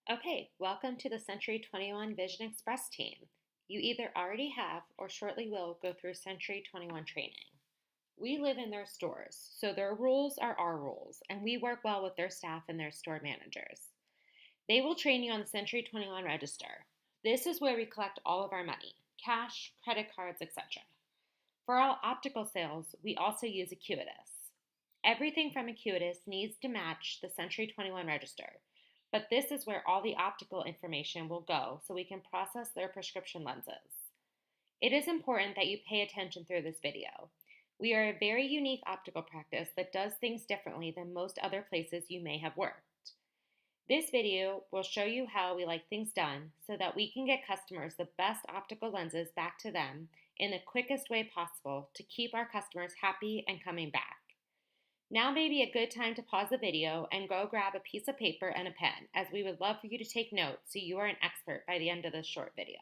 Okay, welcome to the Century 21 Vision Express team. You either already have or shortly will go through Century 21 training. We live in their stores, so their rules are our rules, and we work well with their staff and their store managers. They will train you on the Century 21 register. This is where we collect all of our money cash, credit cards, etc. For all optical sales, we also use Acuitas. Everything from Acuitas needs to match the Century 21 register, but this is where all the optical information will go so we can process their prescription lenses. It is important that you pay attention through this video. We are a very unique optical practice that does things differently than most other places you may have worked. This video will show you how we like things done so that we can get customers the best optical lenses back to them in the quickest way possible to keep our customers happy and coming back. Now may be a good time to pause the video and go grab a piece of paper and a pen, as we would love for you to take notes so you are an expert by the end of this short video.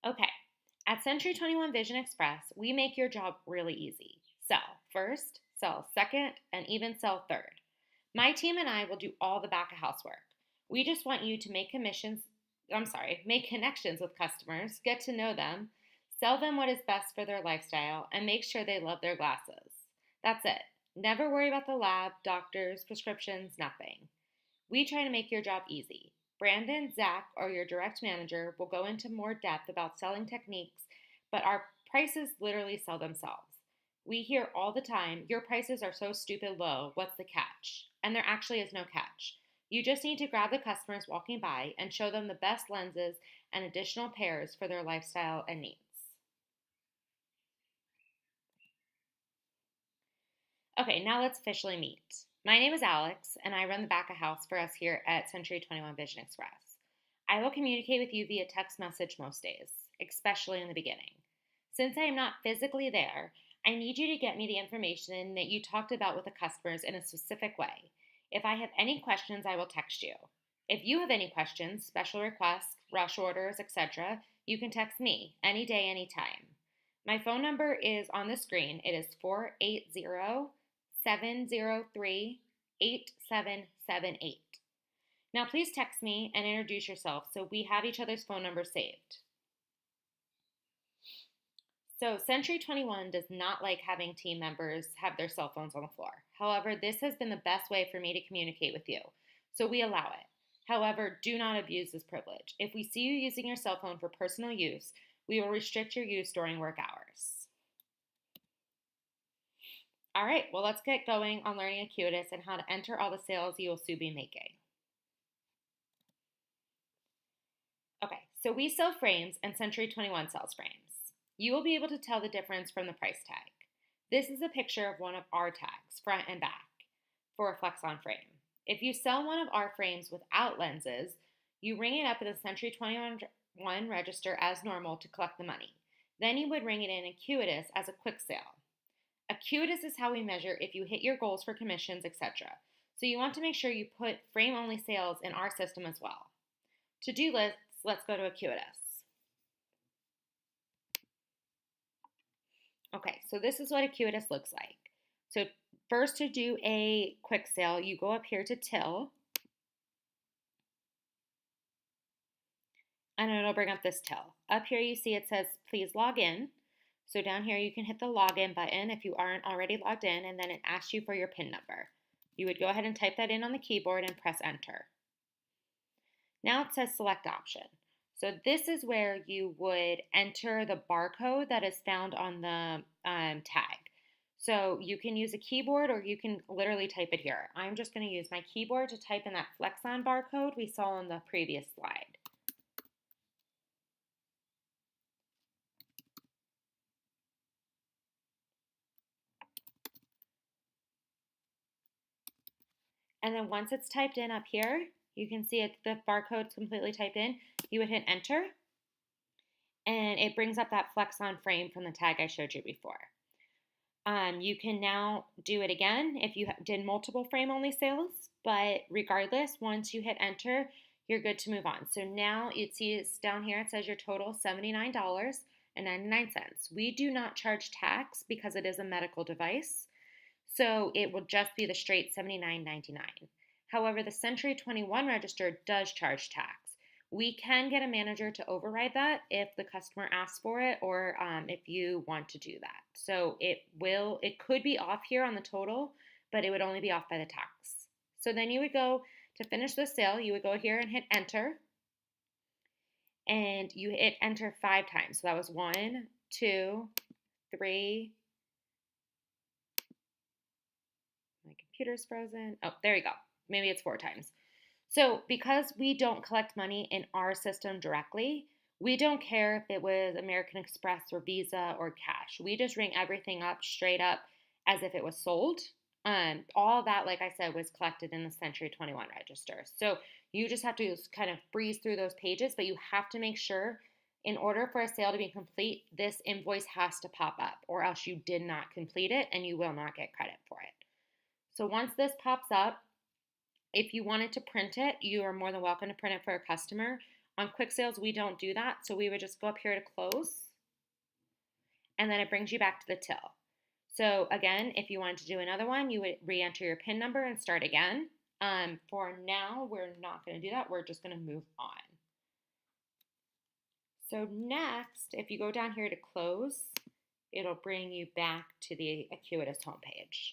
Okay, at Century 21 Vision Express, we make your job really easy. Sell first, sell second, and even sell third. My team and I will do all the back of house work. We just want you to make connections with customers, get to know them, sell them what is best for their lifestyle, and make sure they love their glasses. That's it. Never worry about the lab, doctors, prescriptions, nothing. We try to make your job easy. Brandon, Zach, or your direct manager will go into more depth about selling techniques, but our prices literally sell themselves. We hear all the time, your prices are so stupid low, what's the catch? And there actually is no catch. You just need to grab the customers walking by and show them the best lenses and additional pairs for their lifestyle and needs. Okay, now let's officially meet. My name is Alex, and I run the back of house for us here at Century 21 Vision Express. I will communicate with you via text message most days, especially in the beginning. Since I am not physically there, I need you to get me the information that you talked about with the customers in a specific way. If I have any questions, I will text you. If you have any questions, special requests, rush orders, etc., you can text me any day, anytime. My phone number is on the screen. It is 480-703-8778. Now please text me and introduce yourself so we have each other's phone numbers saved. So Century 21 does not like having team members have their cell phones on the floor. However, this has been the best way for me to communicate with you, so we allow it. However, do not abuse this privilege. If we see you using your cell phone for personal use, we will restrict your use during work hours. All right, well, let's get going on learning Acuitas and how to enter all the sales you will soon be making. Okay, so we sell frames and Century 21 sells frames. You will be able to tell the difference from the price tag. This is a picture of one of our tags, front and back, for a flex-on frame. If you sell one of our frames without lenses, you ring it up in the Century 21 register as normal to collect the money. Then you would ring it in Acuitas as a quick sale. Acuitas is how we measure if you hit your goals for commissions, etc. So you want to make sure you put frame-only sales in our system as well. To do lists, let's go to Acuitas. Okay, so this is what Acuitas looks like. So first, to do a quick sale, you go up here to till, and it'll bring up this till. Up here you see it says please log in. So down here you can hit the login button if you aren't already logged in, and then it asks you for your PIN number. You would go ahead and type that in on the keyboard and press enter. Now it says select option. So this is where you would enter the barcode that is found on the tag. So you can use a keyboard or you can literally type it here. I'm just going to use my keyboard to type in that flex-on barcode we saw on the previous slide. And then once it's typed in up here, you can see the barcode's completely typed in. You would hit enter, and it brings up that flex-on frame from the tag I showed you before. You can now do it again if you did multiple frame-only sales, but regardless, once you hit enter, you're good to move on. So now you see down here, it says your total $79.99. We do not charge tax because it is a medical device. So it will just be the straight $79.99. However, the Century 21 register does charge tax. We can get a manager to override that if the customer asks for it or if you want to do that. So it could be off here on the total, but it would only be off by the tax. So then you would go to finish the sale, you would go here and hit enter, and you hit enter 5 times. So that was 1, 2, 3. My computer's frozen. Oh, there you go. Maybe it's 4 times. So because we don't collect money in our system directly, we don't care if it was American Express or Visa or cash. We just ring everything up straight up as if it was sold. All that, like I said, was collected in the Century 21 register. So you just have to kind of breeze through those pages, but you have to make sure in order for a sale to be complete, this invoice has to pop up, or else you did not complete it and you will not get credit for it. So once this pops up, if you wanted to print it, you are more than welcome to print it for a customer. On quick sales, we don't do that. So we would just go up here to close, and then it brings you back to the till. So again, if you wanted to do another one, you would re-enter your PIN number and start again. For now, we're not going to do that. We're just going to move on. So next, if you go down here to close, it'll bring you back to the Acuitas homepage.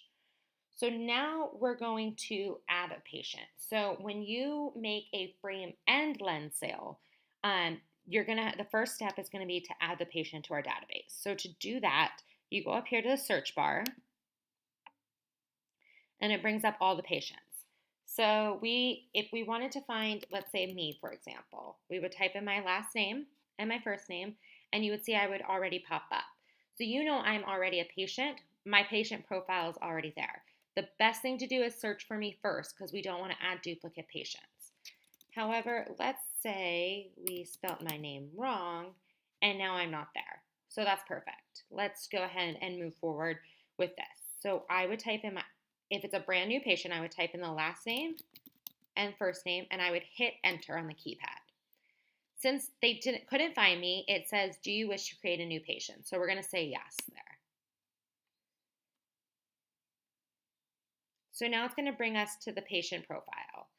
So now we're going to add a patient. So when you make a frame and lens sale, the first step is going to be to add the patient to our database. So to do that, you go up here to the search bar, and it brings up all the patients. So if we wanted to find, let's say me, for example, we would type in my last name and my first name, and you would see I would already pop up. So you know I'm already a patient. My patient profile is already there. The best thing to do is search for me first because we don't want to add duplicate patients. However, let's say we spelt my name wrong and now I'm not there. So that's perfect. Let's go ahead and move forward with this. So I would type in if it's a brand new patient, I would type in the last name and first name, and I would hit enter on the keypad. Since they couldn't find me, it says, do you wish to create a new patient? So we're going to say yes there. So now it's going to bring us to the patient profile.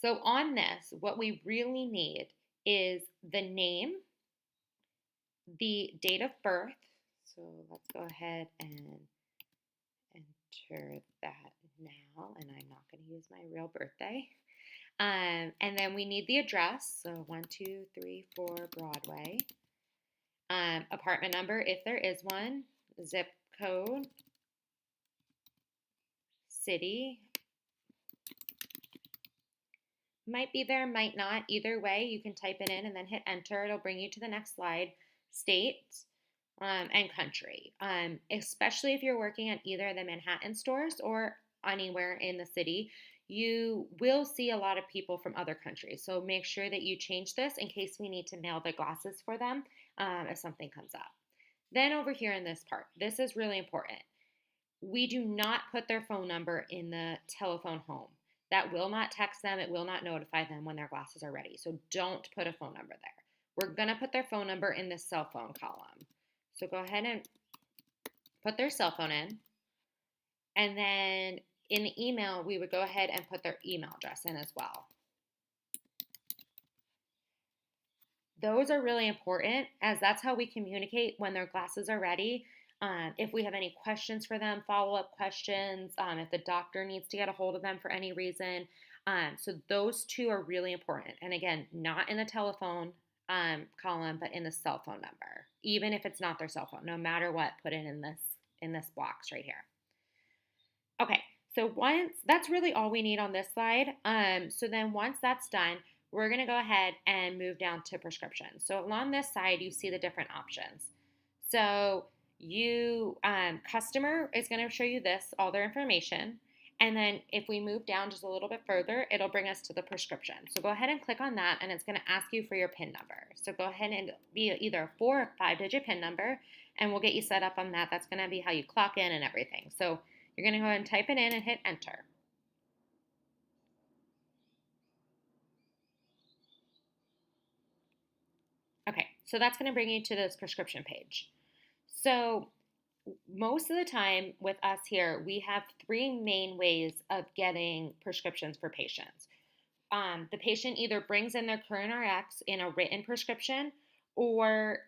So on this, what we really need is the name, the date of birth. So let's go ahead and enter that now, and I'm not going to use my real birthday. And then we need the address, so 1234 Broadway. Apartment number, if there is one, zip code, city. Might be there, might not. Either way, you can type it in and then hit enter. It'll bring you to the next slide. State and country. Especially if you're working at either the Manhattan stores or anywhere in the city, you will see a lot of people from other countries. So make sure that you change this in case we need to mail the glasses for them if something comes up. Then over here in this part, this is really important. We do not put their phone number in the telephone home. That will not text them. It will not notify them when their glasses are ready. So don't put a phone number there. We're going to put their phone number in the cell phone column. So go ahead and put their cell phone in. And then in the email, we would go ahead and put their email address in as well. Those are really important as that's how we communicate when their glasses are ready. If we have any questions for them, follow-up questions, if the doctor needs to get a hold of them for any reason. So those two are really important. And again, not in the telephone column, but in the cell phone number. Even if it's not their cell phone, no matter what, put it in this box right here. Okay, so that's really all we need on this slide. So then once that's done, we're going to go ahead and move down to prescriptions. So along this side, you see the different options. So customer is going to show you all their information. And then if we move down just a little bit further, it'll bring us to the prescription. So go ahead and click on that, and it's going to ask you for your PIN number. So go ahead and be either a 4 or 5-digit PIN number, and we'll get you set up on that. That's going to be how you clock in and everything. So you're going to go ahead and type it in and hit enter. Okay, so that's going to bring you to this prescription page. So Most of the time with us here, we have three main ways of getting prescriptions for patients. The patient either brings in their current RX in a written prescription, or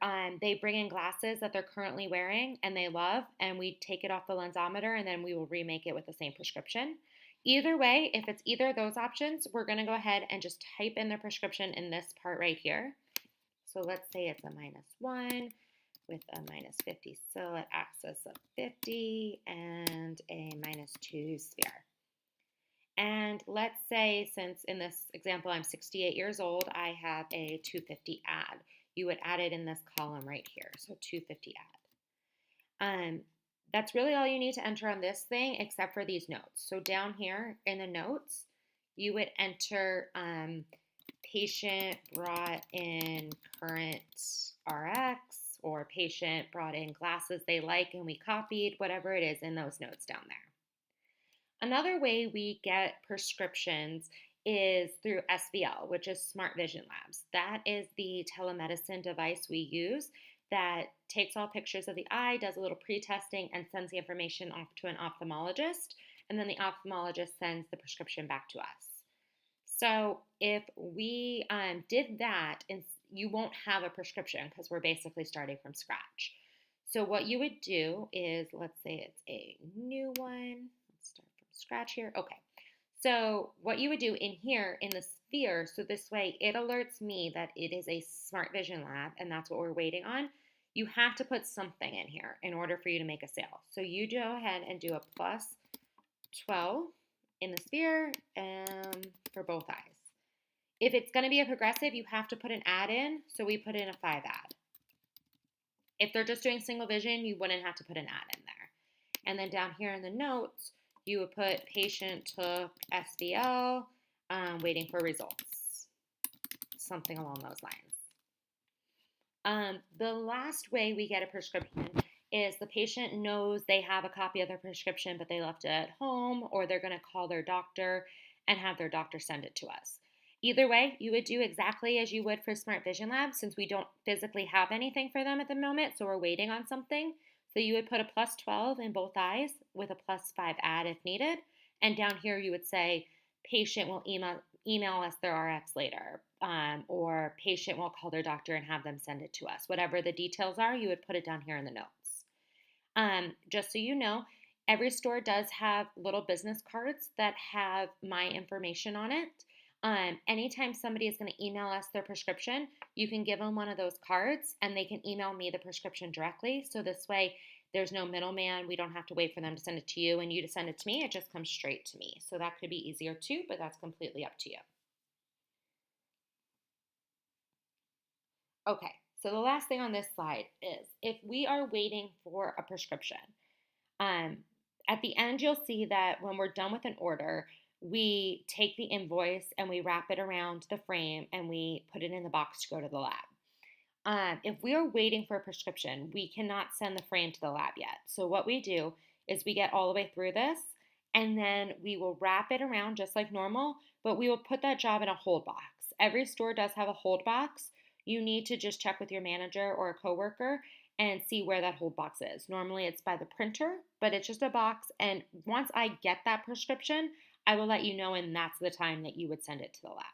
they bring in glasses that they're currently wearing and they love, and we take it off the lensometer and then we will remake it with the same prescription. Either way, if it's either of those options, we're going to go ahead and just type in the prescription in this part right here. So let's say it's a -1 with a -50 silhouette axis of 50 and a -2 sphere. And let's say, since in this example I'm 68 years old, I have a 250 add. You would add it in this column right here. So 250 add. That's really all you need to enter on this thing except for these notes. So down here in the notes, you would enter patient brought in current RX, or patient brought in glasses they like and we copied, whatever it is in those notes down there. Another way we get prescriptions is through SVL, which is Smart Vision Labs. That is the telemedicine device we use that takes all pictures of the eye, does a little pre-testing, and sends the information off to an ophthalmologist, and then the ophthalmologist sends the prescription back to us. So if we did that, you won't have a prescription because we're basically starting from scratch. So what you would do is, let's say it's a new one. Let's start from scratch here. Okay. So what you would do in here in the sphere, so this way it alerts me that it is a Smart Vision Lab and that's what we're waiting on. You have to put something in here in order for you to make a sale. So you go ahead and do a +12 in the sphere for both eyes. If it's going to be a progressive, you have to put an add in, so we put in a 5 add. If they're just doing single vision, you wouldn't have to put an add in there. And then down here in the notes, you would put patient took SVL, waiting for results, something along those lines. The last way we get a prescription is the patient knows they have a copy of their prescription, but they left it at home, or they're going to call their doctor and have their doctor send it to us. Either way, you would do exactly as you would for Smart Vision Lab, since we don't physically have anything for them at the moment, so we're waiting on something. So you would put a +12 in both eyes with a +5 add if needed. And down here you would say patient will email us their RX later, or patient will call their doctor and have them send it to us. Whatever the details are, you would put it down here in the notes. Just so you know, every store does have little business cards that have my information on it. Anytime somebody is going to email us their prescription, you can give them one of those cards and they can email me the prescription directly. So this way there's no middleman. We don't have to wait for them to send it to you and you to send it to me. It just comes straight to me. So that could be easier too, but that's completely up to you. Okay, so the last thing on this slide is if we are waiting for a prescription, at the end you'll see that when we're done with an order, we take the invoice and we wrap it around the frame and we put it in the box to go to the lab. If we are waiting for a prescription, we cannot send the frame to the lab yet. So what we do is we get all the way through this and then we will wrap it around just like normal, but we will put that job in a hold box. Every store does have a hold box. You need to just check with your manager or a coworker and see where that hold box is. Normally it's by the printer, but it's just a box. And once I get that prescription, I will let you know, and that's the time that you would send it to the lab.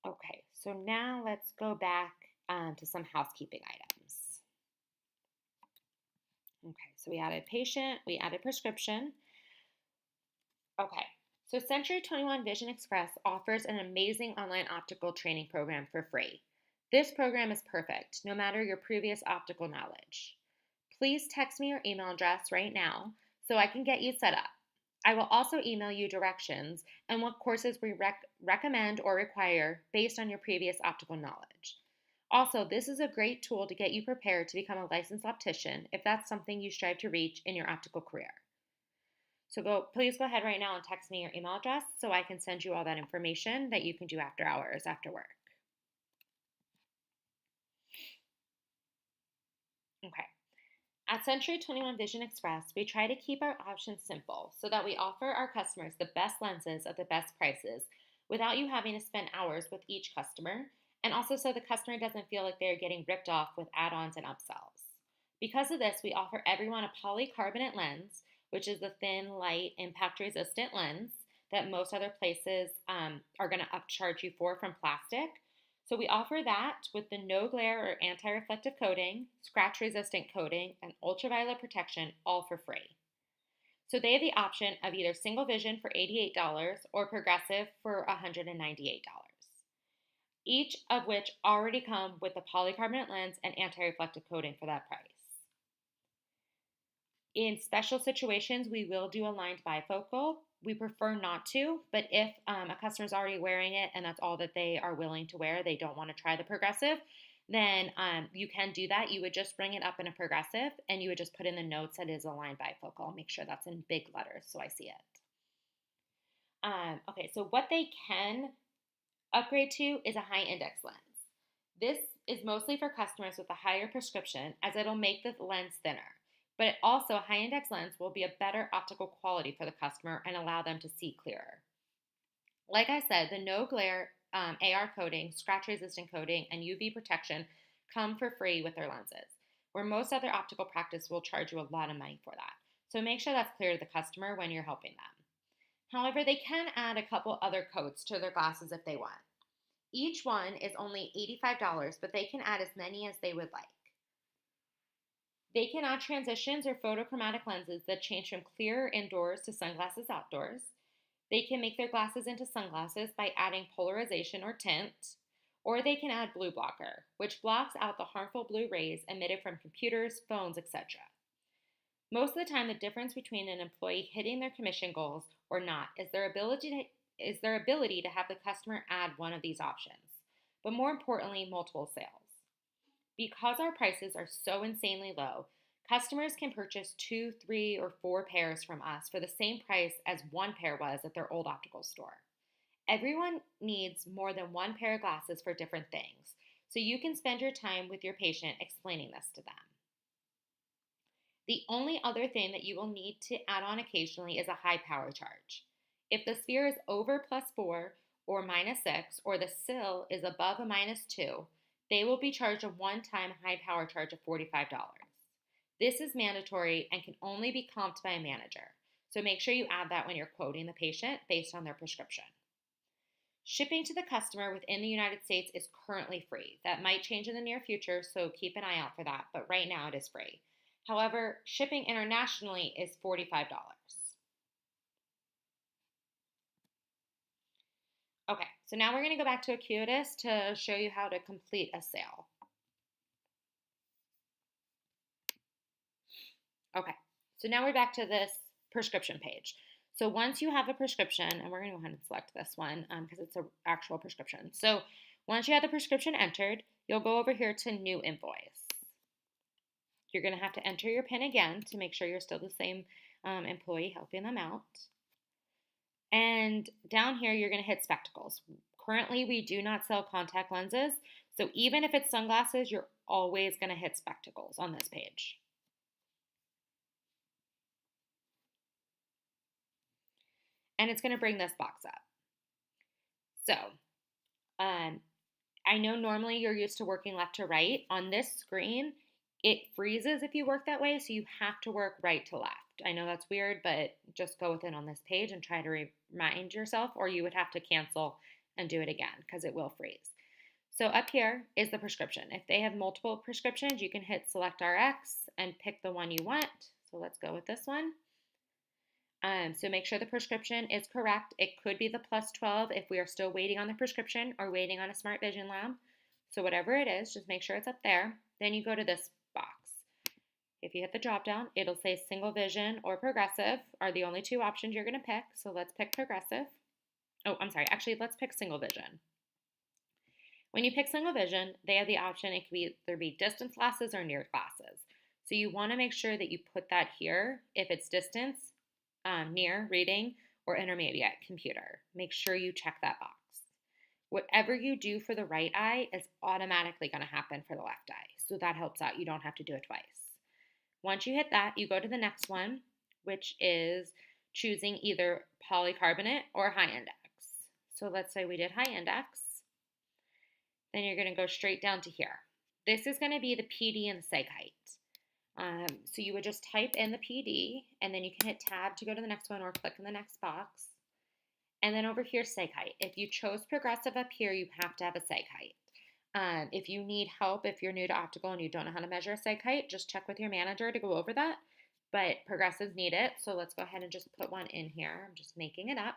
Okay, so now let's go back to some housekeeping items. Okay, so we added patient, we added prescription. Okay, so Century 21 Vision Express offers an amazing online optical training program for free. This program is perfect, no matter your previous optical knowledge. Please text me your email address right now so I can get you set up. I will also email you directions and what courses we recommend or require based on your previous optical knowledge. Also, this is a great tool to get you prepared to become a licensed optician if that's something you strive to reach in your optical career. So please go ahead right now and text me your email address so I can send you all that information that you can do after hours, after work. Okay. At Century 21 Vision Express, we try to keep our options simple so that we offer our customers the best lenses at the best prices without you having to spend hours with each customer, and also so the customer doesn't feel like they're getting ripped off with add-ons and upsells. Because of this, we offer everyone a polycarbonate lens, which is the thin, light, impact-resistant lens that most other places are going to upcharge you for from plastic. So we offer that with the no glare or anti-reflective coating, scratch-resistant coating, and ultraviolet protection, all for free. So they have the option of either single vision for $88 or progressive for $198, each of which already come with a polycarbonate lens and anti-reflective coating for that price. In special situations, we will do aligned bifocal. We prefer not to, but if a customer's already wearing it and that's all that they are willing to wear, they don't want to try the progressive, then you can do that. You would just bring it up in a progressive and you would just put in the notes that it is aligned bifocal. I'll make sure that's in big letters so I see it. Okay, so what they can upgrade to is a high index lens. This is mostly for customers with a higher prescription as it'll make the lens thinner. But also, a high index lens will be a better optical quality for the customer and allow them to see clearer. Like I said, the no glare AR coating, scratch resistant coating, and UV protection come for free with their lenses, where most other optical practice will charge you a lot of money for that. So make sure that's clear to the customer when you're helping them. However, they can add a couple other coats to their glasses if they want. Each one is only $85, but they can add as many as they would like. They can add transitions or photochromatic lenses that change from clear indoors to sunglasses outdoors. They can make their glasses into sunglasses by adding polarization or tint, or they can add blue blocker, which blocks out the harmful blue rays emitted from computers, phones, etc. Most of the time, the difference between an employee hitting their commission goals or not is their ability to have the customer add one of these options, but more importantly, multiple sales. Because our prices are so insanely low, customers can purchase 2, 3, or 4 pairs from us for the same price as one pair was at their old optical store. Everyone needs more than one pair of glasses for different things, so you can spend your time with your patient explaining this to them. The only other thing that you will need to add on occasionally is a high power charge. If the sphere is over +4 or -6, or the sill is above a -2, they will be charged a one-time high power charge of $45. This is mandatory and can only be comped by a manager, so make sure you add that when you're quoting the patient based on their prescription. Shipping to the customer within the United States is currently free. That might change in the near future, so keep an eye out for that, but right now it is free. However, shipping internationally is $45. Okay, so now we're going to go back to Acuitas to show you how to complete a sale. Okay, so now we're back to this prescription page. So once you have a prescription, and we're going to go ahead and select this one because it's an actual prescription. So once you have the prescription entered, you'll go over here to New Invoice. You're going to have to enter your PIN again to make sure you're still the same employee helping them out. And down here, you're going to hit spectacles. Currently, we do not sell contact lenses, so even if it's sunglasses, you're always going to hit spectacles on this page. And it's going to bring this box up. So, I know normally you're used to working left to right. On this screen, it freezes if you work that way, so you have to work right to left. I know that's weird, but just go with it on this page and try to remind yourself, or you would have to cancel and do it again because it will freeze. So up here is the prescription. If they have multiple prescriptions, you can hit Select RX and pick the one you want. So let's go with this one. So make sure the prescription is correct. It could be the +12 if we are still waiting on the prescription or waiting on a smart vision lab. So whatever it is, just make sure it's up there. Then you go to this box. If you hit the drop down, it'll say single vision or progressive are the only two options you're going to pick. So let's pick progressive. Oh, I'm sorry. Actually, let's pick single vision. When you pick single vision, they have the option. It could either be distance glasses or near glasses. So you want to make sure that you put that here if it's distance, near, reading, or intermediate, computer. Make sure you check that box. Whatever you do for the right eye is automatically going to happen for the left eye. So that helps out. You don't have to do it twice. Once you hit that, you go to the next one, which is choosing either polycarbonate or high index. So let's say we did high index. Then you're going to go straight down to here. This is going to be the PD and the seg height. So you would just type in the PD, and then you can hit tab to go to the next one or click in the next box. And then over here, seg height. If you chose progressive up here, you have to have a seg height. If you need help, if you're new to optical and you don't know how to measure a seg height, just check with your manager to go over that. But progressives need it, so let's go ahead and just put one in here. I'm just making it up.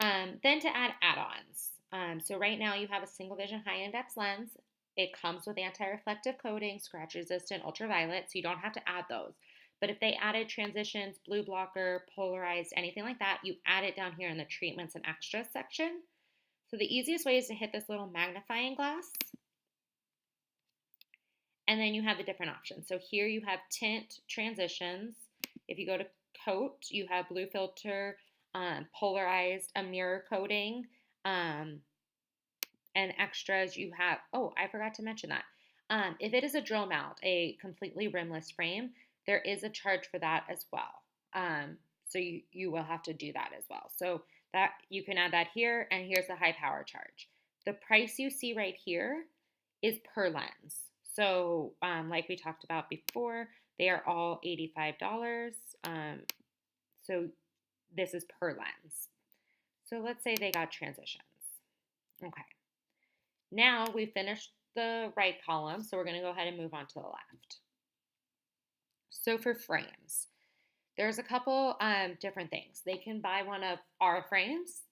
Then to add add-ons. So right now you have a single vision high index lens. It comes with anti-reflective coating, scratch resistant, ultraviolet, so you don't have to add those. But if they added transitions, blue blocker, polarized, anything like that, you add it down here in the treatments and extras section. So the easiest way is to hit this little magnifying glass. And then you have the different options. So here you have tint, transitions. If you go to coat, you have blue filter, polarized, a mirror coating, and extras you have, oh, I forgot to mention that. If it is a drill mount, a completely rimless frame, there is a charge for that as well. So you will have to do that as well. So that you can add that here, and here's the high power charge. The price you see right here is per lens. So like we talked about before, they are all $85. So this is per lens. So let's say they got transitions. Okay. Now we've finished the right column, so we're going to go ahead and move on to the left. So for frames, there's a couple different things. They can buy one of our frames.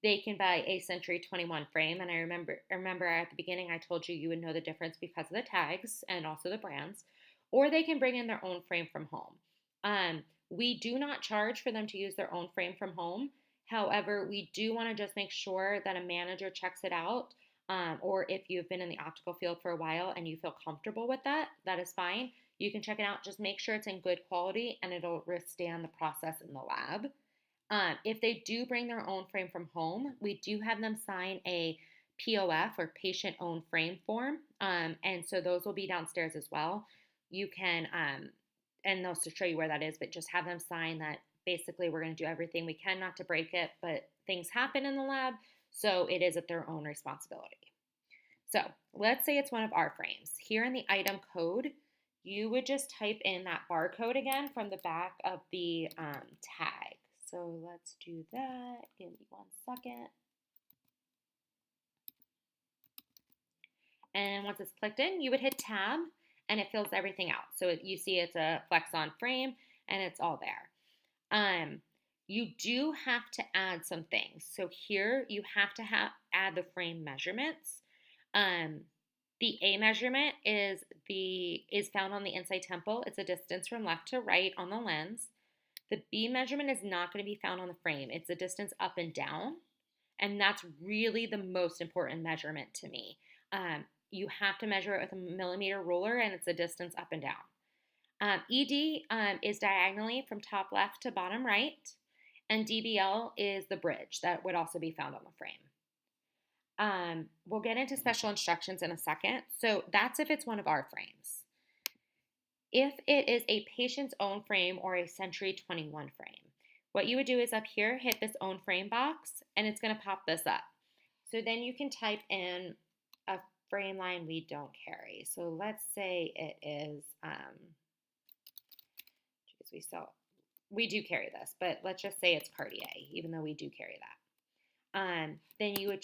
They can buy a Century 21 frame, and I remember at the beginning I told you would know the difference because of the tags and also the brands. Or they can bring in their own frame from home. We do not charge for them to use their own frame from home. However, we do want to just make sure that a manager checks it out. Or if you've been in the optical field for a while and you feel comfortable with that, that is fine. You can check it out. Just make sure it's in good quality and it'll withstand the process in the lab. If they do bring their own frame from home, we do have them sign a POF or patient owned frame form. And so those will be downstairs as well. You can, and they'll show you where that is, but just have them sign that basically we're going to do everything we can not to break it, but things happen in the lab, so it is at their own responsibility. So let's say it's one of our frames. Here in the item code, you would just type in that barcode again from the back of the tag. So let's do that. Give me 1 second. And once it's clicked in, you would hit tab and it fills everything out. So you see it's a flex on frame and it's all there. You do have to add some things. So here you have to add the frame measurements. The A measurement is found on the inside temple. It's a distance from left to right on the lens. The B measurement is not going to be found on the frame. It's a distance up and down. And that's really the most important measurement to me. You have to measure it with a millimeter ruler, and it's a distance up and down. ED is diagonally from top left to bottom right. And DBL is the bridge that would also be found on the frame. We'll get into special instructions in a second. So that's if it's one of our frames. If it is a patient's own frame or a Century 21 frame, what you would do is up here, hit this own frame box, and it's going to pop this up. So then you can type in a frame line we don't carry. So let's say it is, we do carry this, but let's just say it's Cartier, even though we do carry that. Then you would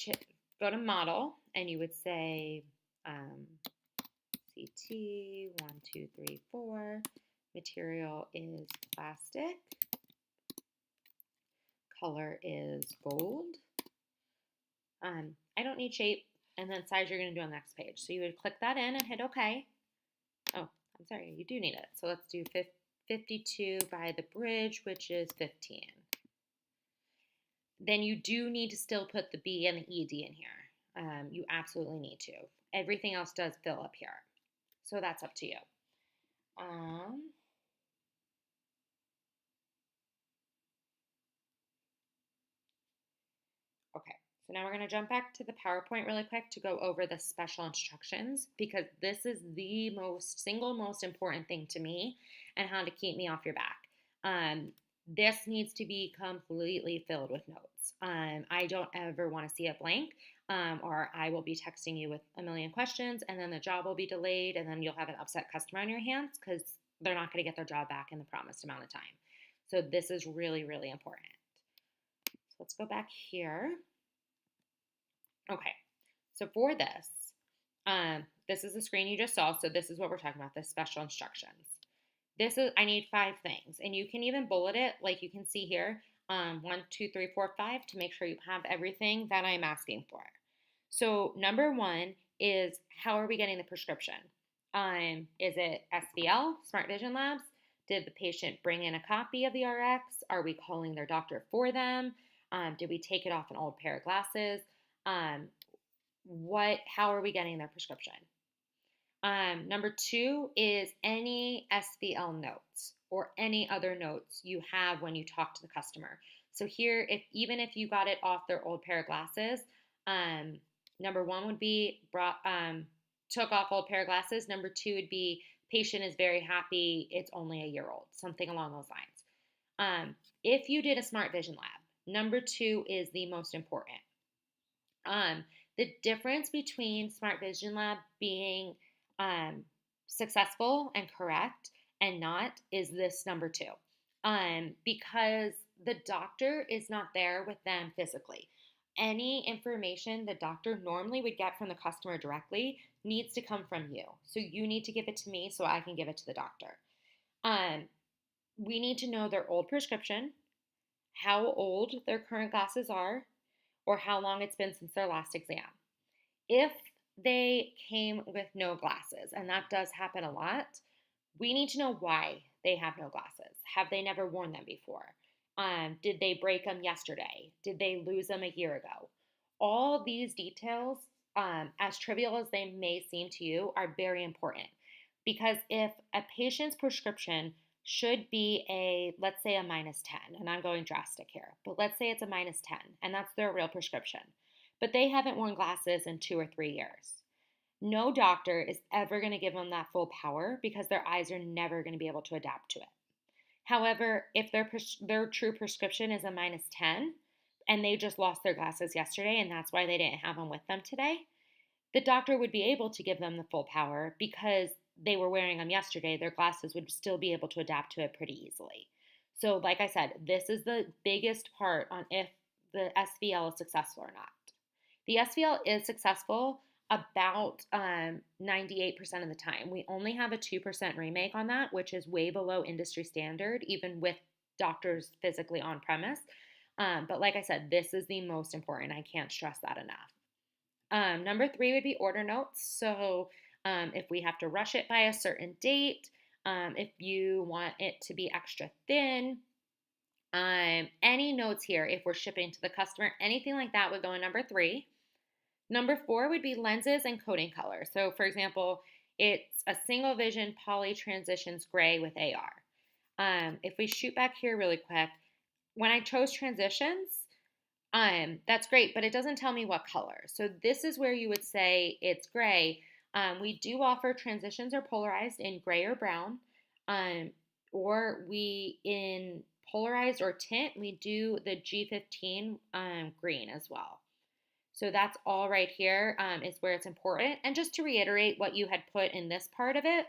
go to model, and you would say CT 1234. Material is plastic. Color is gold. I don't need shape, and then size you're going to do on the next page. So you would click that in and hit OK. Oh, I'm sorry, you do need it. So let's do 52 by the bridge, which is 15. Then you do need to still put the B and the ED in here. You absolutely need to. Everything else does fill up here. So that's up to you. Okay, so now we're going to jump back to the PowerPoint really quick to go over the special instructions, because this is the single most important thing to me and how to keep me off your back. This needs to be completely filled with notes. I don't ever want to see it blank. or I will be texting you with a million questions, and then the job will be delayed, and then you'll have an upset customer on your hands because they're not going to get their job back in the promised amount of time. So this is really, really important. So let's go back here. Okay, so for this is the screen you just saw. So this is what we're talking about, the special instructions. I need 5 things, and you can even bullet it like you can see here, 1, 2, 3, 4, 5, to make sure you have everything that I'm asking for. So number 1 is, how are we getting the prescription? Is it SVL, Smart Vision Labs? Did the patient bring in a copy of the RX? Are we calling their doctor for them? Did we take it off an old pair of glasses? How are we getting their prescription? Number 2 is any SVL notes or any other notes you have when you talk to the customer. So here, even if you got it off their old pair of glasses, number 1 would be took off old pair of glasses. Number 2 would be patient is very happy, it's only a year old, something along those lines. If you did a Smart Vision Lab, number 2 is the most important. The difference between Smart Vision Lab being successful and correct and not is this number 2. Because the doctor is not there with them physically. Any information the doctor normally would get from the customer directly needs to come from you. So you need to give it to me so I can give it to the doctor. We need to know their old prescription, how old their current glasses are, or how long it's been since their last exam. If they came with no glasses, and that does happen a lot, we need to know why they have no glasses. Have they never worn them before? Did they break them yesterday? Did they lose them a year ago? All these details, as trivial as they may seem to you, are very important. Because if a patient's prescription should be let's say a -10, and I'm going drastic here, but let's say it's a -10, and that's their real prescription, but they haven't worn glasses in 2 or 3 years. No doctor is ever going to give them that full power because their eyes are never going to be able to adapt to it. However, if their true prescription is a -10 and they just lost their glasses yesterday and that's why they didn't have them with them today, the doctor would be able to give them the full power because they were wearing them yesterday. Their glasses would still be able to adapt to it pretty easily. So like I said, this is the biggest part on if the SVL is successful or not. The SVL is successful about 98% of the time. We only have a 2% remake on that, which is way below industry standard, even with doctors physically on premise. But like I said, this is the most important. I can't stress that enough. Number 3 would be order notes. So if we have to rush it by a certain date, if you want it to be extra thin, any notes here, if we're shipping to the customer, anything like that would go in number 3. Number 4 would be lenses and coating color. So for example, it's a single vision poly transitions gray with AR. If we shoot back here really quick, when I chose transitions, that's great, but it doesn't tell me what color. So this is where you would say it's gray. We do offer transitions or polarized in gray or brown, or in polarized or tint, we do the G15 green as well. So that's all right here is where it's important. And just to reiterate what you had put in this part of it,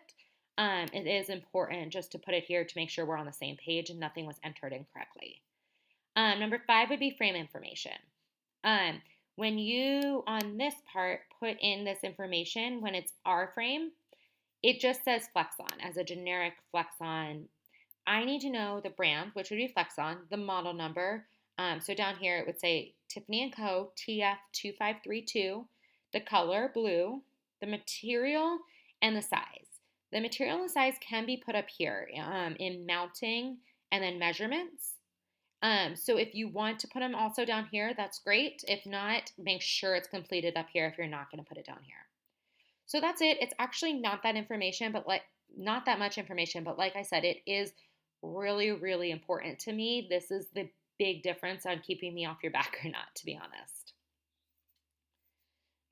it is important just to put it here to make sure we're on the same page and nothing was entered incorrectly. Number 5 would be frame information. When you, on this part, put in this information, when it's our frame, it just says Flexon as a generic Flexon. I need to know the brand, which would be Flexon, the model number. So down here it would say Tiffany & Co. TF2532, the color blue, the material, and the size. The material and the size can be put up here in mounting and then measurements. So if you want to put them also down here, that's great. If not, make sure it's completed up here if you're not going to put it down here. So that's it. It's actually not that information, but not that much information, but like I said, it is really, really important to me. This is the big difference on keeping me off your back or not, to be honest.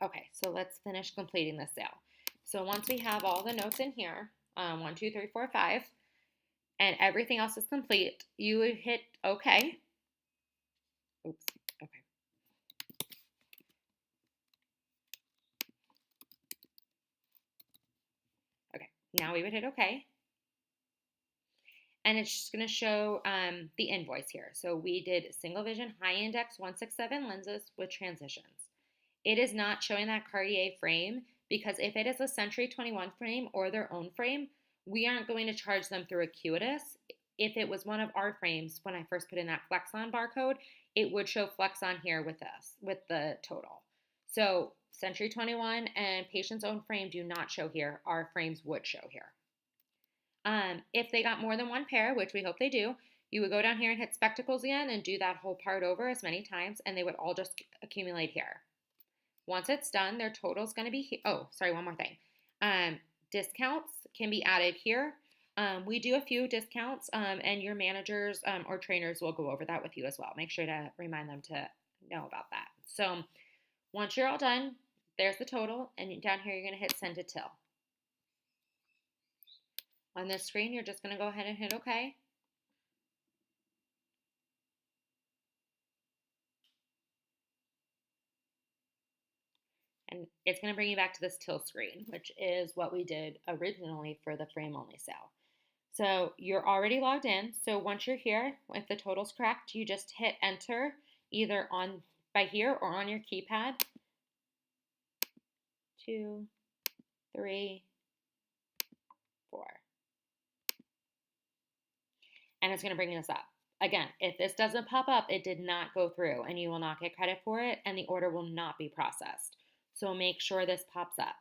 Okay, so let's finish completing this sale. So once we have all the notes in here, 1, 2, 3, 4, 5, and everything else is complete, you would hit OK. Oops, okay. Now we would hit OK. And it's just going to show the invoice here. So we did single vision high index 167 lenses with transitions. It is not showing that Cartier frame because if it is a Century 21 frame or their own frame, we aren't going to charge them through Acuitas. If it was one of our frames, when I first put in that Flexon barcode, it would show Flexon here with us, with the total. So Century 21 and patient's own frame do not show here. Our frames would show here. If they got more than one pair, which we hope they do, you would go down here and hit spectacles again and do that whole part over as many times, and they would all just accumulate here. Once it's done, their total is going to be, oh, sorry, one more thing. Discounts can be added here. We do a few discounts, and your managers or trainers will go over that with you as well. Make sure to remind them to know about that. So once you're all done, there's the total, and down here you're going to hit send to till. On this screen, you're just going to go ahead and hit OK. And it's going to bring you back to this till screen, which is what we did originally for the frame only sale. So you're already logged in. So once you're here, if the total's correct, you just hit enter either on by here or on your keypad. 2, 3, 4. And it's going to bring this up. Again, if this doesn't pop up, it did not go through and you will not get credit for it and the order will not be processed. So make sure this pops up.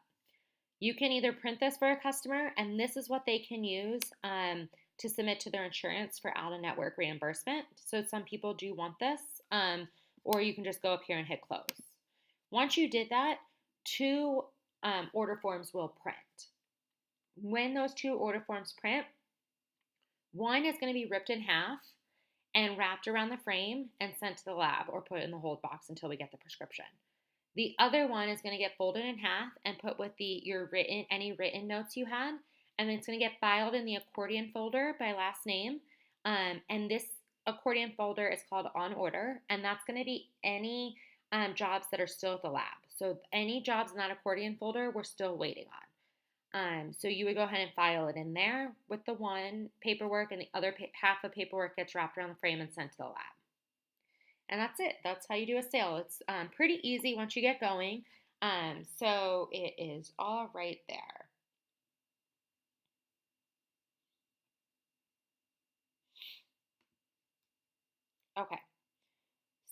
You can either print this for a customer, and this is what they can use to submit to their insurance for out-of-network reimbursement. So some people do want this, or you can just go up here and hit close. Once you did that, 2 order forms will print. When those 2 order forms print, one is going to be ripped in half and wrapped around the frame and sent to the lab or put in the hold box until we get the prescription. The other one is going to get folded in half and put with any written notes you had, and then it's going to get filed in the accordion folder by last name. And this accordion folder is called on order, and that's going to be any jobs that are still at the lab. So any jobs in that accordion folder, we're still waiting on. So you would go ahead and file it in there with the one paperwork, and the other half of paperwork gets wrapped around the frame and sent to the lab. And that's it. That's how you do a sale. It's pretty easy once you get going. So it is all right there. Okay.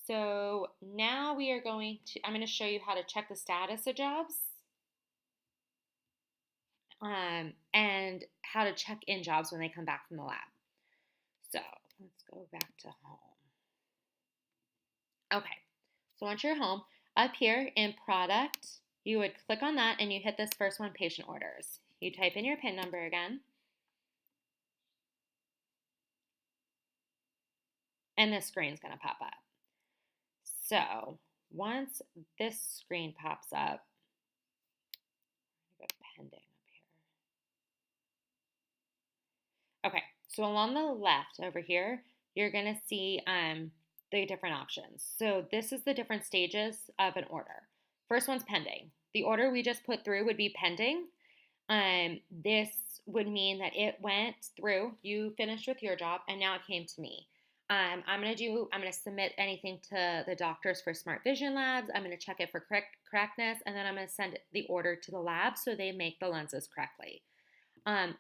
So now we are I'm going to show you how to check the status of jobs and how to check in jobs when they come back from the lab. So let's go back to home. Okay, so once you're home, up here in product, you would click on that and you hit this first one, patient orders. You type in your PIN number again. And this screen's going to pop up. So once this screen pops up, I'm going to go to pending up here. Okay, so along the left over here, you're going to see the different options. So this is the different stages of an order. First one's pending. The order we just put through would be pending. This would mean that it went through, you finished with your job, and now it came to me. I'm going to submit anything to the doctors for Smart Vision Labs. I'm going to check it for correctness, and then I'm going to send the order to the lab so they make the lenses correctly.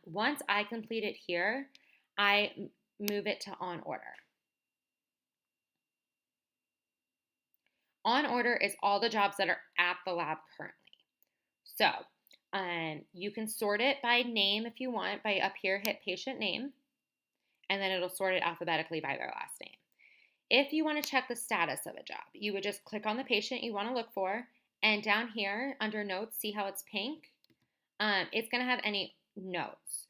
Once I complete it here, I move it to on order. On order is all the jobs that are at the lab currently. So you can sort it by name if you want. By up here, hit patient name, and then it'll sort it alphabetically by their last name. If you want to check the status of a job, you would just click on the patient you want to look for, and down here under notes, see how it's pink? It's going to have any notes.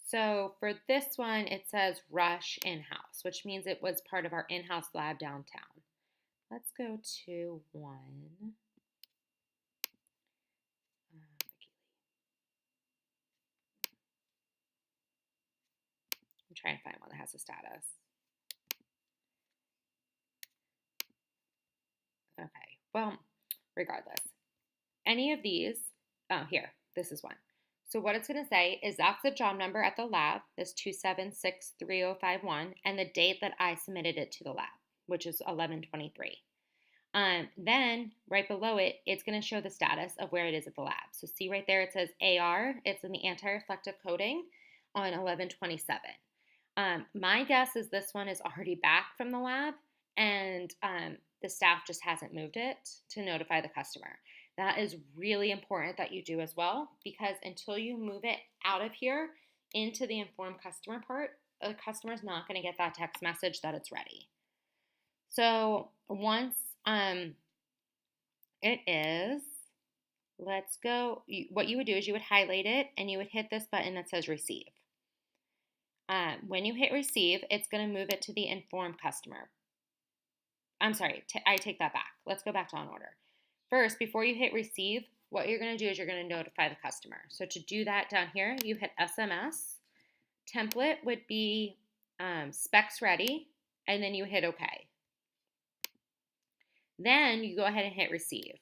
So for this one, it says rush in-house, which means it was part of our in-house lab downtown. Let's go to one. I'm trying to find one that has a status. Okay, well, regardless. Any of these, oh, here, this is one. So what it's going to say is that's the job number at the lab, this 2763051, and the date that I submitted it to the lab, which is 11/23. Then right below it, it's going to show the status of where it is at the lab. So see right there, it says AR. It's in the anti-reflective coating on 11/27. My guess is this one is already back from the lab, and the staff just hasn't moved it to notify the customer. That is really important that you do as well, because until you move it out of here into the informed customer part, the customer is not going to get that text message that it's ready. So once it is, let's go. What you would do is you would highlight it and you would hit this button that says receive. When you hit receive, it's going to move it to the informed customer. I'm sorry, I take that back. Let's go back to on order. First, before you hit receive, what you're going to do is you're going to notify the customer. So to do that down here, you hit SMS. Template would be specs ready, and then you hit OK. Then you go ahead and hit receive.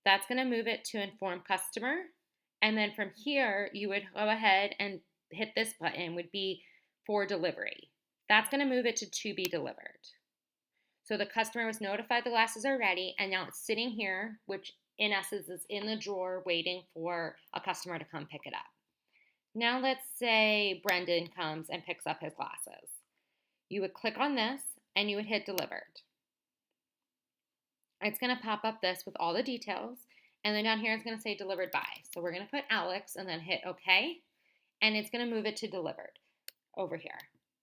That's going to move it to inform customer. And then from here, you would go ahead and hit this button, would be for delivery. That's going to move it to be delivered. So the customer was notified the glasses are ready, and now it's sitting here, which in essence is in the drawer waiting for a customer to come pick it up. Now let's say Brendan comes and picks up his glasses. You would click on this and you would hit delivered. It's going to pop up this with all the details, and then down here it's going to say delivered by. So we're going to put Alex and then hit OK, and it's going to move it to delivered over here.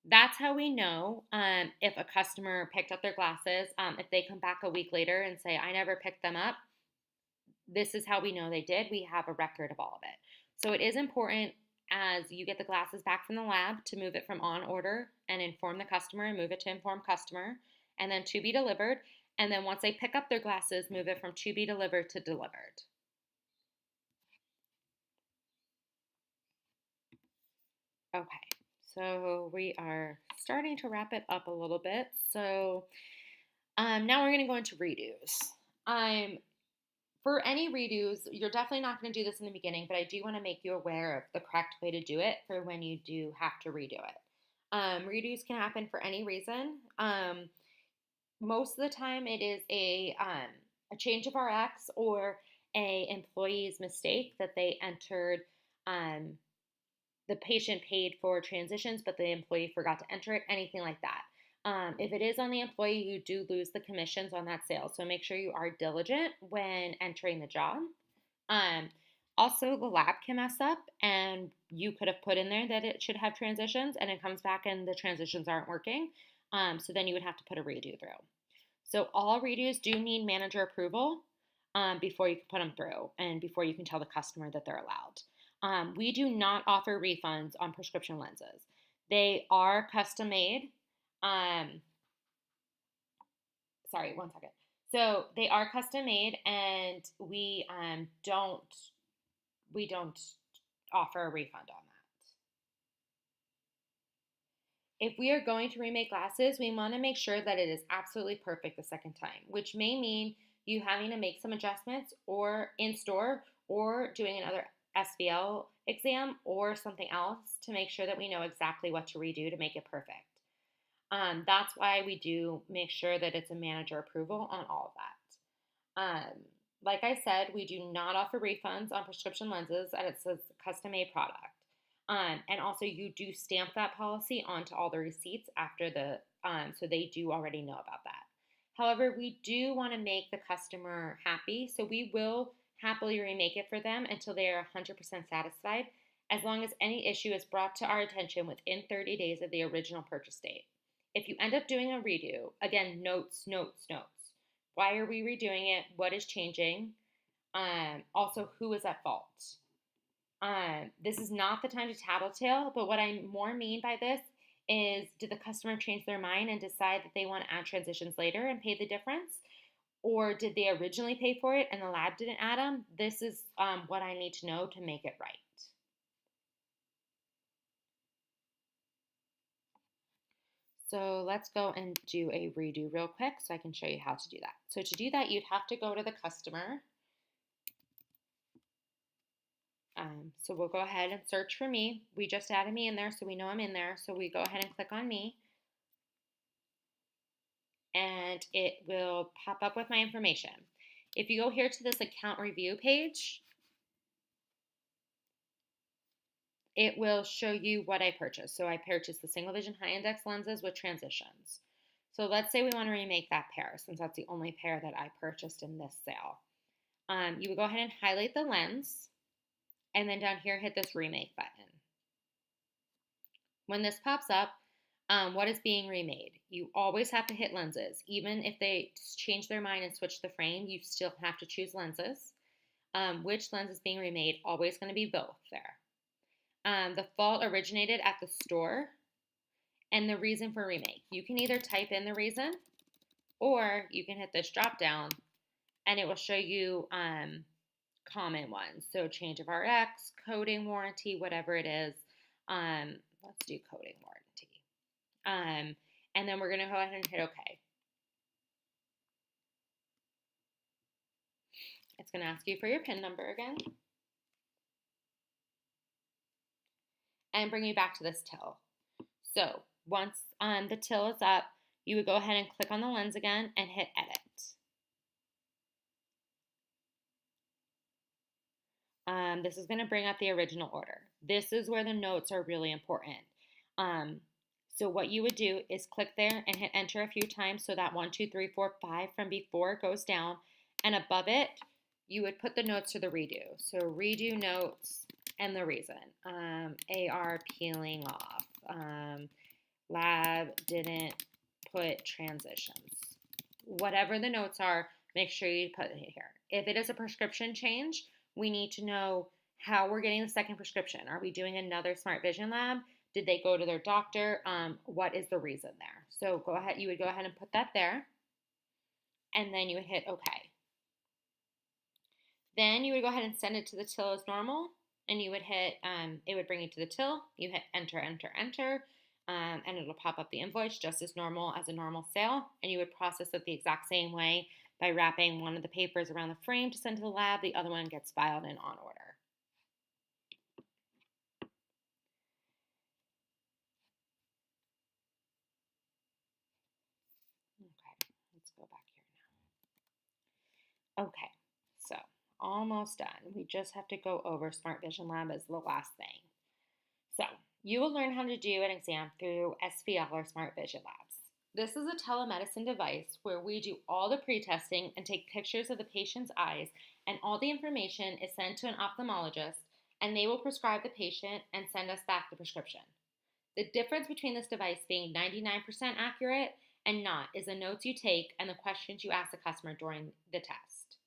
That's how we know if a customer picked up their glasses. If they come back a week later and say, I never picked them up, this is how we know they did. We have a record of all of it. So it is important as you get the glasses back from the lab to move it from on order and inform the customer and move it to inform customer, and then to be delivered. And then once they pick up their glasses, move it from to be delivered to delivered. Okay. So we are starting to wrap it up a little bit. So now we're going to go into redos. For any redos, you're definitely not going to do this in the beginning, but I do want to make you aware of the correct way to do it for when you do have to redo it. Redos can happen for any reason. Most of the time it is a change of RX or a employee's mistake that they entered the patient paid for transitions, but the employee forgot to enter it, anything like that. If it is on the employee, you do lose the commissions on that sale. So make sure you are diligent when entering the job. Also, the lab can mess up, and you could have put in there that it should have transitions, and it comes back and the transitions aren't working. So then you would have to put a redo through. So all redos do need manager approval before you can put them through and before you can tell the customer that they're allowed. We do not offer refunds on prescription lenses. They are custom made. Sorry, one second. So they are custom made, and we don't offer a refund on that. If we are going to remake glasses, we want to make sure that it is absolutely perfect the second time, which may mean you having to make some adjustments or in store or doing another SVL exam or something else to make sure that we know exactly what to redo to make it perfect. That's why we do make sure that it's a manager approval on all of that. Like I said, we do not offer refunds on prescription lenses, and it's a custom-made product. And also, you do stamp that policy onto all the receipts after the, so they do already know about that. However, we do want to make the customer happy, so we will happily remake it for them until they are 100% satisfied, as long as any issue is brought to our attention within 30 days of the original purchase date. If you end up doing a redo, again, notes. Why are we redoing it? What is changing? Also, who is at fault? This is not the time to tattletale, but what I more mean by this is, did the customer change their mind and decide that they want to add transitions later and pay the difference? Or did they originally pay for it and the lab didn't add them? This is what I need to know to make it right. So let's go and do a redo real quick so I can show you how to do that. So to do that, you'd have to go to the customer. So we'll go ahead and search for me. We just added me in there, so we know I'm in there. So we go ahead and click on me, and it will pop up with my information. If you go here to this account review page, it will show you what I purchased. So I purchased the single vision high index lenses with transitions. So let's say we want to remake that pair, since that's the only pair that I purchased in this sale. You would go ahead and highlight the lens, and then down here hit this remake button. When this pops up, what is being remade? You always have to hit lenses. Even if they change their mind and switch the frame, you still have to choose lenses. Which lens is being remade? Always going to be both there. The fault originated at the store, and the reason for remake. You can either type in the reason, or you can hit this drop down, and it will show you common ones. So change of RX, coating warranty, whatever it is. Let's do coating warranty. And then we're going to go ahead and hit OK. It's going to ask you for your PIN number again, and bring you back to this till. So once the till is up, you would go ahead and click on the lens again and hit edit. This is going to bring up the original order. This is where the notes are really important. So what you would do is click there and hit enter a few times so that 1, 2, 3, 4, 5 from before goes down, and above it you would put the notes to the redo. So redo notes and the reason. AR peeling off. Lab didn't put transitions. Whatever the notes are, make sure you put it here. If it is a prescription change, we need to know how we're getting the second prescription. Are we doing another Smart Vision lab? Did they go to their doctor? What is the reason there? So you would go ahead and put that there, and then you would hit OK. Then you would go ahead and send it to the till as normal, and you would hit, it would bring you to the till. You hit enter, enter, enter, and it'll pop up the invoice just as normal as a normal sale, and you would process it the exact same way by wrapping one of the papers around the frame to send to the lab. The other one gets filed and on order. Okay, let's go back here now. Okay, so almost done. We just have to go over Smart Vision Lab as the last thing. So you will learn how to do an exam through SVL or Smart Vision Labs. This is a telemedicine device where we do all the pre-testing and take pictures of the patient's eyes, and all the information is sent to an ophthalmologist, and they will prescribe the patient and send us back the prescription. The difference between this device being 99% accurate and not is the notes you take and the questions you ask the customer during the test.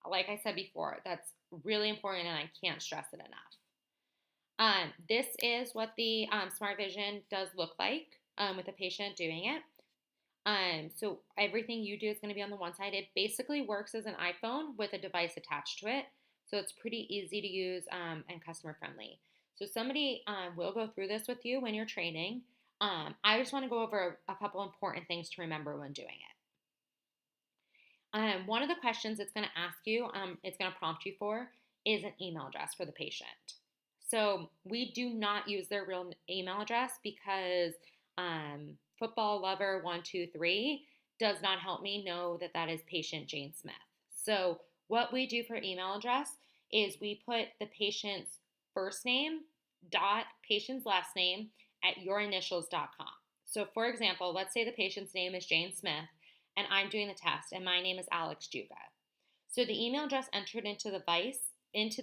Like I said before, that's really important, and I can't stress it enough. This is what the Smart Vision does look like with a patient doing it. So everything you do is going to be on the one side. It basically works as an iPhone with a device attached to it. So it's pretty easy to use and customer friendly. So somebody will go through this with you when you're training. I just want to go over a couple important things to remember when doing it. One of the questions it's going to ask you, it's going to prompt you for, is an email address for the patient. So we do not use their real email address because Football Lover 123 does not help me know that that is patient Jane Smith. So what we do for email address is we put the patient's first name dot patient's last name at yourinitials.com. So for example, let's say the patient's name is Jane Smith and I'm doing the test and my name is Alex Juga. So the email address entered into the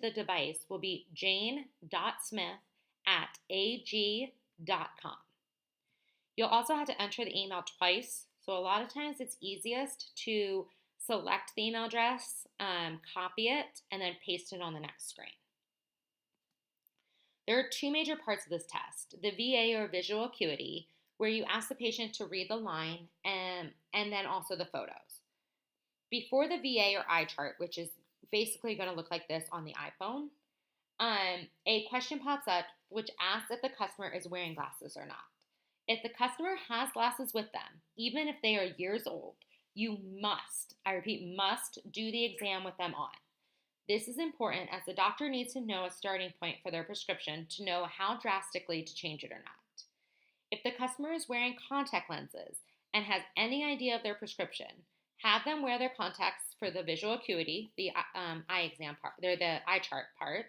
device will be jane.smith@ag.com. You'll also have to enter the email twice. So a lot of times it's easiest to select the email address, copy it, and then paste it on the next screen. There are two major parts of this test: the VA or visual acuity, where you ask the patient to read the line, and then also the photos. Before the VA or eye chart, which is basically going to look like this on the iPhone, a question pops up which asks if the customer is wearing glasses or not. If the customer has glasses with them, even if they are years old, you must, I repeat, must do the exam with them on. This is important as the doctor needs to know a starting point for their prescription to know how drastically to change it or not. If the customer is wearing contact lenses and has any idea of their prescription, have them wear their contacts for the visual acuity, the eye exam part, they're the eye chart part,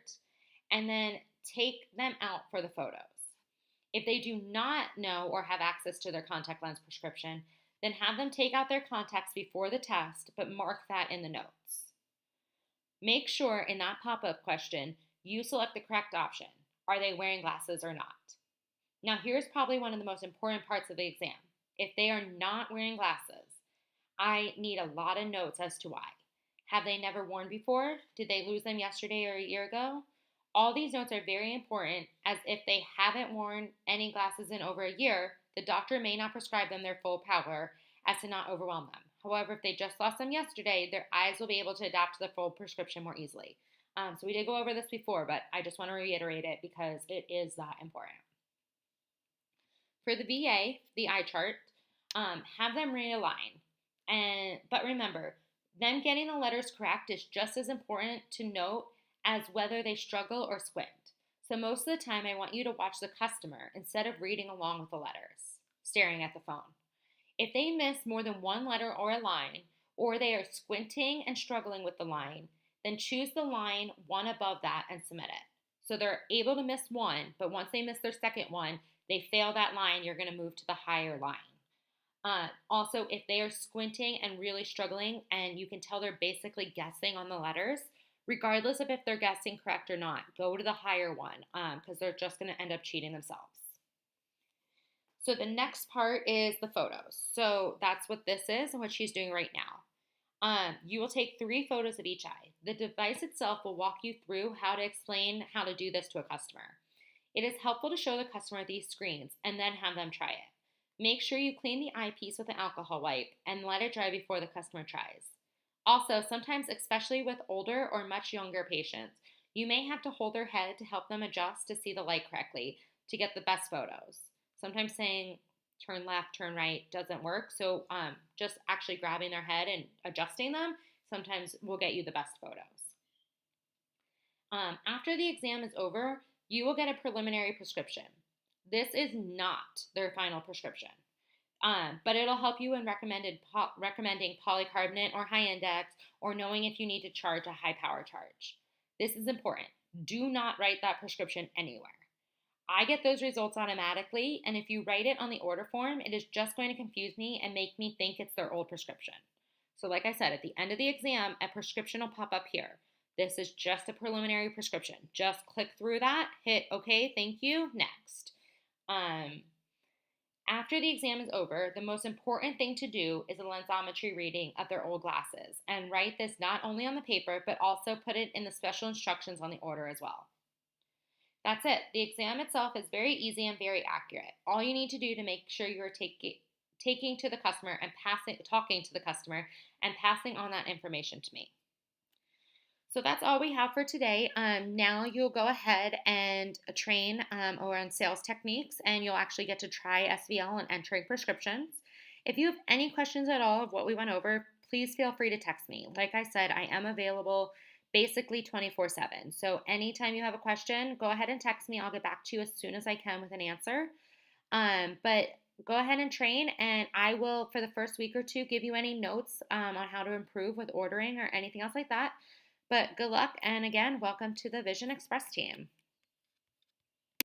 and then take them out for the photos. If they do not know or have access to their contact lens prescription, then have them take out their contacts before the test, but mark that in the notes. Make sure in that pop-up question, you select the correct option. Are they wearing glasses or not? Now, here's probably one of the most important parts of the exam. If they are not wearing glasses, I need a lot of notes as to why. Have they never worn before? Did they lose them yesterday or a year ago? All these notes are very important, as if they haven't worn any glasses in over a year, the doctor may not prescribe them their full power as to not overwhelm them. However, if they just lost them yesterday, their eyes will be able to adapt to the full prescription more easily. So we did go over this before, but I just want to reiterate it because it is that important. For the VA, the eye chart, have them read a line. But remember, them getting the letters correct is just as important to note as whether they struggle or squint. So most of the time, I want you to watch the customer instead of reading along with the letters, staring at the phone. If they miss more than one letter or a line, or they are squinting and struggling with the line, then choose the line one above that and submit it. So they're able to miss one, but once they miss their second one, they fail that line, you're going to move to the higher line. Also, if they are squinting and really struggling and you can tell they're basically guessing on the letters, regardless of if they're guessing correct or not, go to the higher one because they're just going to end up cheating themselves. So the next part is the photos. So that's what this is and what she's doing right now. You will take 3 photos of each eye. The device itself will walk you through how to explain how to do this to a customer. It is helpful to show the customer these screens and then have them try it. Make sure you clean the eyepiece with an alcohol wipe and let it dry before the customer tries. Also, sometimes, especially with older or much younger patients, you may have to hold their head to help them adjust to see the light correctly to get the best photos. Sometimes saying turn left, turn right doesn't work, so just actually grabbing their head and adjusting them sometimes will get you the best photos. After the exam is over, you will get a preliminary prescription. This is not their final prescription, but it'll help you in recommending polycarbonate or high index or knowing if you need to charge a high power charge. This is important. Do not write that prescription anywhere. I get those results automatically, and if you write it on the order form, it is just going to confuse me and make me think it's their old prescription. So like I said, at the end of the exam, a prescription will pop up here. This is just a preliminary prescription. Just click through that, hit OK, thank you, next. After the exam is over, the most important thing to do is a lensometry reading of their old glasses and write this not only on the paper, but also put it in the special instructions on the order as well. That's it. The exam itself is very easy and very accurate. All you need to do to make sure you're talking to the customer and passing on that information to me. So that's all we have for today. Now you'll go ahead and train around sales techniques, and you'll actually get to try SVL and entering prescriptions. If you have any questions at all of what we went over, please feel free to text me. Like I said, I am available basically 24/7. So anytime you have a question, go ahead and text me. I'll get back to you as soon as I can with an answer. But go ahead and train, and I will, for the first week or two, give you any notes on how to improve with ordering or anything else like that. But good luck, and again, welcome to the Vision Express team.